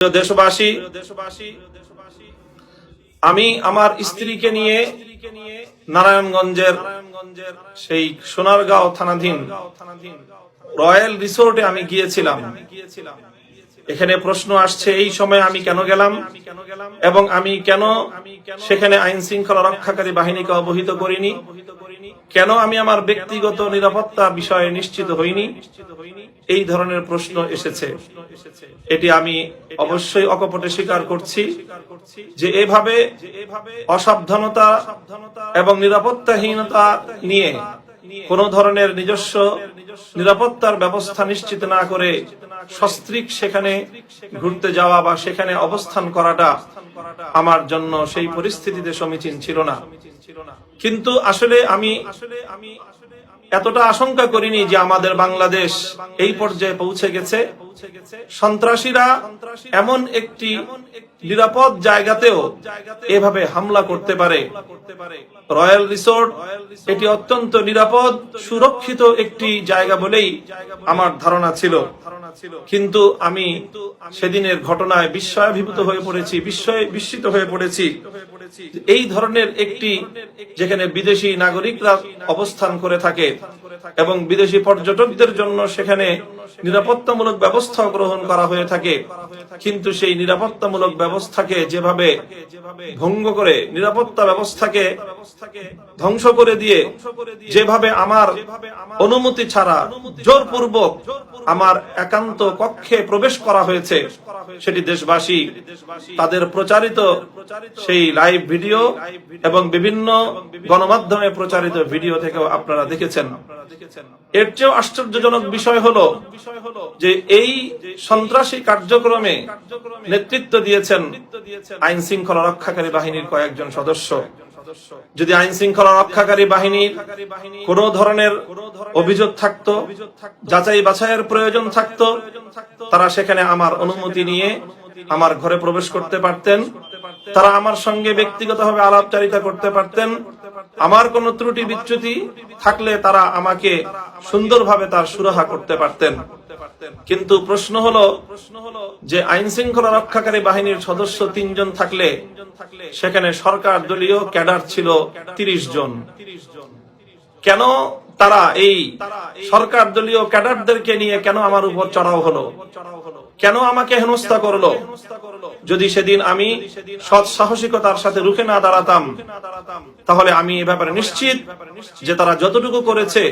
দেশবাসী, আমি আমার স্ত্রীকে নিয়ে নারায়ণগঞ্জের সেই সোনারগাঁও থানাধীন রয়্যাল রিসোর্টে আমি গিয়েছিলাম। এখানে প্রশ্ন আসছে এই সময় আমি কেন গেলাম এবং আমি কেন সেখানে আইন শৃঙ্খলা রক্ষাকারী বাহিনীকে অবহিত করিনি, কেন আমি আমার ব্যক্তিগত নিরাপত্তা বিষয়ে নিশ্চিত হইনি, এই ধরনের প্রশ্ন এসেছে। এটি আমি অবশ্যই অকপটে স্বীকার করছি যে এভাবে অসাবধানতা এবং নিরাপত্তাহীনতা নিয়ে কোন ধরনের নিজস্ব নিরাপত্তার ব্যবস্থা নিশ্চিত না করে সস্ত্রীক সেখানে ঘুরতে যাওয়া বা সেখানে অবস্থান করাটা আমার জন্য সেই পরিস্থিতিতে সমীচীন ছিল না। কিন্তু আসলে আমি এতটা আশঙ্কা করিনি যে আমাদের বাংলাদেশ এই পর্যায়ে পৌঁছে গেছে। সন্ত্রাসীরা এমন একটি নিরাপদ জায়গাতেও এভাবে হামলা করতে পারে। রয়্যাল রিসোর্ট এটি অত্যন্ত নিরাপদ সুরক্ষিত একটি জায়গা বলেই আমার ধারণা ছিল, কিন্তু আমি সেদিনের ঘটনায় বিস্ময়াভিভূত হয়ে পড়েছি, বিস্মিত হয়ে পড়েছি। এই ধরনের একটি যেখানে বিদেশি নাগরিকরা অবস্থান করে থাকে এবং বিদেশি পর্যটকদের জন্য সেখানে নিরাপত্তামূলক ব্যবস্থা গ্রহণ করা হয়ে থাকে, কিন্তু সেই নিরাপত্তামূলক ব্যবস্থাকে যেভাবে ভঙ্গ করে, নিরাপত্তা ব্যবস্থাকে ধ্বংস করে দিয়ে যেভাবে আমার অনুমতি ছাড়া জোরপূর্বক আমার একান্ত কক্ষে প্রবেশ করা হয়েছে, সেটি দেশবাসী তাদের প্রচারিত সেই লাইভ ভিডিও এবং বিভিন্ন গণমাধ্যমে প্রচারিত ভিডিও থেকেও আপনারা দেখেছেন। এর চেয়েও আশ্চর্যজনক বিষয় হলো যে এই সন্ত্রাসী কার্যক্রমে নেতৃত্ব দিয়েছেন আইন শৃঙ্খলা রক্ষাকারী বাহিনীর কয়েকজন সদস্য। যদি আইন শৃঙ্খলা রক্ষাকারী বাহিনীর কোন ধরনের অভিযোগ থাকতো, যাচাই বাছাইয়ের প্রয়োজন থাকতো, তারা সেখানে আমার অনুমতি নিয়ে আমার ঘরে প্রবেশ করতে পারতেন, তারা আমার সঙ্গে ব্যক্তিগতভাবে আলাপচারিতা করতে পারতেন, আমার কোনো ত্রুটি বিচ্যুতি থাকলে তারা আমাকে সুন্দরভাবে তার সুরাহা করতে পারতেন। কিন্তু প্রশ্ন হলো যে আইন শৃঙ্খলা রক্ষাকারী বাহিনীর সদস্য 3 জন থাকলে সেখানে সরকার দলীয় ক্যাডার ছিল 30 জন। কেন তারা এই সরকার দলীয় ক্যাডারদেরকে নিয়ে কেন আমার উপর চড়াও হলো, কেন আমাকে হেনস্থা করলো? যদি সেদিন আমি সৎ সাহসিকতার সাথে রুখে না দাঁড়াতাম, তাহলে আমি এ ব্যাপারে নিশ্চিত যে তারা যতটুকু করেছে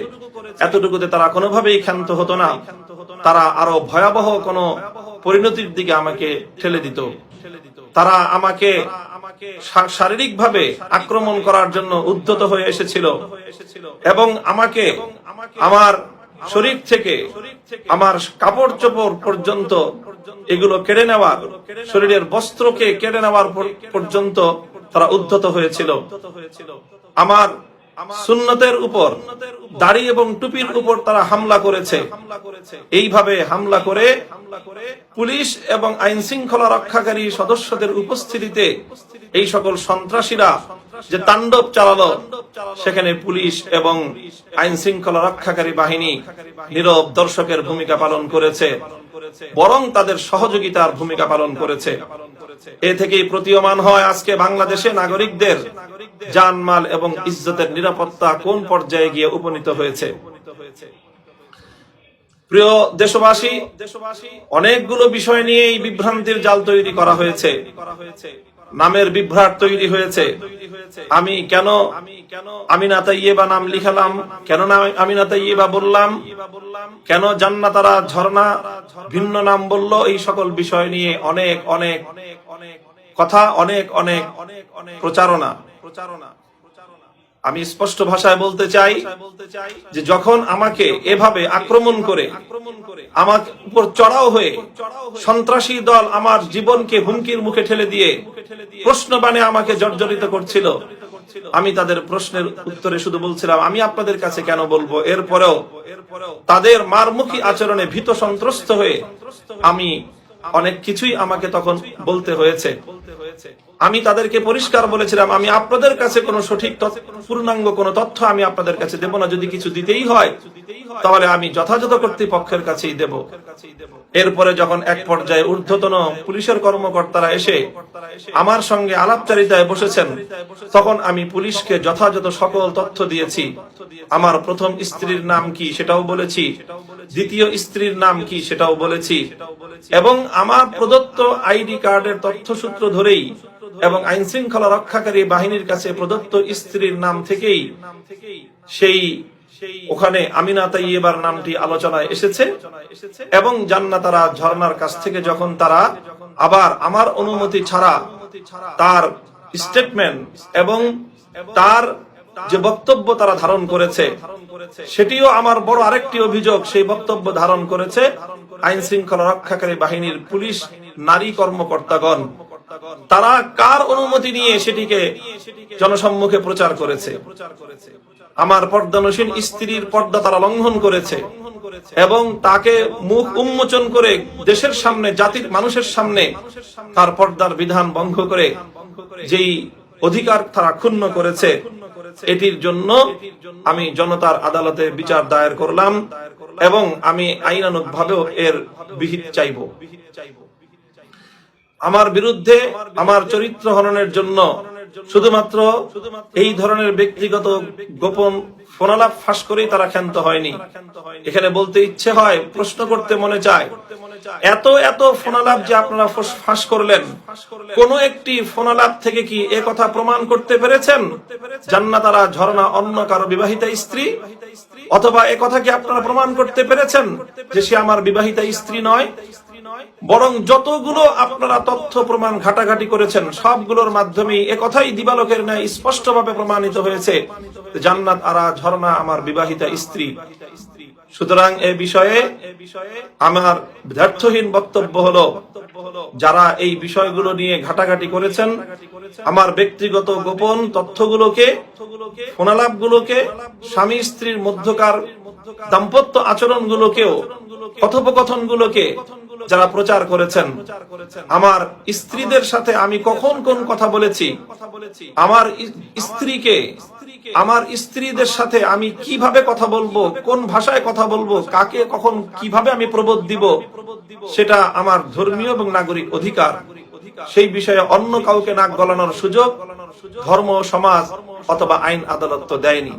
এতটুকুতে তারা কোনোভাবেই ক্ষান্ত হতো না, তারা আরো ভয়াবহ কোন পরিণতির দিকে আমাকে ঠেলে দিত। তারা আমাকে শারীরিকভাবে আক্রমণ করার জন্য উদ্যত হয়ে এসেছিল এবং আমাকে আমার শরীর থেকে আমার কাপড় চোপড় পর্যন্ত এগুলো কেড়ে নেওয়ার, শরীরের বস্ত্রকে কেড়ে নেওয়ার পর্যন্ত তারা উদ্ধত হয়েছিল। আমার সুন্নতের উপর, দাড়ি এবং টুপির উপর তারা হামলা করেছে। এইভাবে হামলা করে পুলিশ এবং আইন শৃঙ্খলা রক্ষাকারী সদস্যদের উপস্থিতিতে এই সকল সন্ত্রাসীরা যে তাণ্ডব চালালো, সেখানে পুলিশ এবং আইন শৃঙ্খলা রক্ষাকারী বাহিনী নীরব দর্শকের ভূমিকা পালন করেছে, বরং তাদের সহযোগিতার ভূমিকা পালন করেছে। এ থেকেই প্রতীয়মান হয় আজকে বাংলাদেশে নাগরিকদের জানমাল এবং ইজ্জতের নিরাপত্তা কোন পর্যায়ে গিয়ে উপনীত হয়েছে। প্রিয় দেশবাসী, অনেকগুলো বিষয় নিয়ে এই বিভ্রান্তির জাল তৈরি করা হয়েছে, নামের বিভ্রাট তৈরি হয়েছে। আমি কেন আমিনা তাইয়েবা নাম লিখালাম, কেন আমিনা তাইয়েবা বললাম, কেন জান্নাতারা ঝর্ণা ভিন্ন নাম বলল, এই সকল বিষয় নিয়ে অনেক অনেক কথা, অনেক অনেক প্রচারণা। আমি স্পষ্ট ভাষায় বলতে চাই যে যখন আমাকে এভাবে আক্রমণ করে, আমার উপর চড়াও হয়ে সন্ত্রাসী দল আমার জীবনকে হুমকির মুখে ঠেলে দিয়ে প্রশ্নবাণে আমাকে জর্জরিত করছিল, আমি তাদের প্রশ্নের উত্তরে শুধু বলছিলাম আমি আপনাদের কাছে কেন বলবো। এরপরেও তাদের মারমুখী আচরণে ভীত সন্ত্রস্ত হয়ে আমি অনেক কিছুই আমাকে তখন বলতে হয়েছে। আমি তাদেরকে পরিষ্কার বলেছিলাম, আমি আপনাদের কাছে কোনো সঠিক পূর্ণাঙ্গ কোনো তথ্য আমি আপনাদের কাছে দেব না। যদি কিছু দিতেই হয় তাহলে আমি যথাযথ কর্তৃপক্ষের কাছেই দেব। এরপরে যখন এক পর্যায়ে ঊর্ধ্বতন পুলিশের কর্মকর্তারা এসে আমার সঙ্গে আলাপচারিতায় বসেছেন, তখন আমি পুলিশকে যথাযথ সকল তথ্য দিয়েছি। আমার প্রথম স্ত্রীর নাম কি সেটাও বলেছি, দ্বিতীয় স্ত্রীর নাম কি সেটাও বলেছি, এবং আমার প্রদত্ত আইডি কার্ডের তথ্যসূত্র ধরেই এবং আইন শৃঙ্খলা রক্ষাকারী বাহিনীর কাছে প্রদত্ত স্ত্রীর নাম থেকেই সেই ওখানে আমিনা তাইয়েবার নামটি আলোচনায় এসেছে। এবং জান্নাতারা ঝর্ণার কাছ থেকে যখন তারা আবার আমার অনুমতি ছাড়া তার স্টেটমেন্ট এবং তার যে বক্তব্য তারা ধারণ করেছে, সেটিও আমার বড় আরেকটি অভিযোগ, সেই বক্তব্য ধারণ করেছে আইন শৃঙ্খলা রক্ষাকারী বাহিনীর পুলিশ নারী কর্মকর্তাগণ। তারা কার অনুমতি নিয়ে সেটিকে জনসম্মুখে প্রচার করেছে? আমার পর্দানসীন স্ত্রীর পর্দা তারা লঙ্ঘন করেছে এবং তাকে মুখ উন্মোচন করে দেশের সামনে, জাতির মানুষের সামনে তার পর্দার বিধান ভঙ্গ করে যেই অধিকার তারা ক্ষুণ্ণ করেছে, এটির জন্য আমি জনতার আদালতে বিচার দায়ের করলাম এবং আমি আইনানুগ ভাবেও এর বিহিত চাইব। আমার বিরুদ্ধে আমার চরিত্র হননের জন্য শুধুমাত্র এই ধরনের ব্যক্তিগত গোপন ফোনালাপ ফাঁস করেই তারা ক্ষান্ত হয়নি। এখানে বলতে ইচ্ছে হয়, প্রশ্ন করতে মনে চায়, এত এত ফোনালাপ যে আপনারা ফাঁস করলেন, কোন একটি ফোনালাপ থেকে কি এ কথা প্রমাণ করতে পেরেছেন জান্নাতারা ঝর্ণা অন্য কারো বিবাহিতা স্ত্রী? অথবা এ কথা কি আপনারা প্রমাণ করতে পেরেছেন যে সে আমার বিবাহিতা স্ত্রী নয়? বরং যতগুলো আপনারা তথ্য প্রমাণ ঘাটাঘাটি করেছেন, সবগুলোর মাধ্যমে একথাই দিবালোকের ন্যায় স্পষ্টভাবে প্রমাণিত হয়েছে, জান্নাত আরা ঝর্ণা আমার বিবাহিতা স্ত্রী। সুতরাং এ বিষয়ে আমার ব্যর্থহীন বক্তব্য হলো, যারা এই বিষয়গুলো নিয়ে ঘাটাঘাটি করেছেন, আমার ব্যক্তিগত গোপন তথ্যগুলোকে, ফোনালাপগুলোকে, স্বামী স্ত্রীর মধ্যকার দাম্পত্য আচরণগুলোকেও, কথোপকথনগুলোকে যারা প্রচার করেছেন, আমার স্ত্রীদের সাথে আমি কখন কোন কথা বলেছি, আমার স্ত্রীকে, আমার স্ত্রীদের সাথে আমি কিভাবে কথা বলবো, কোন ভাষায় কথা বলবো, কাকে কখন কিভাবে আমি প্রবোধ দিব, সেটা আমার ধর্মীয় এবং নাগরিক অধিকার। সেই বিষয়ে অন্য কাউকে নাক গলানোর সুযোগ ধর্ম, সমাজ অথবা আইন আদালত তো দেয়নি।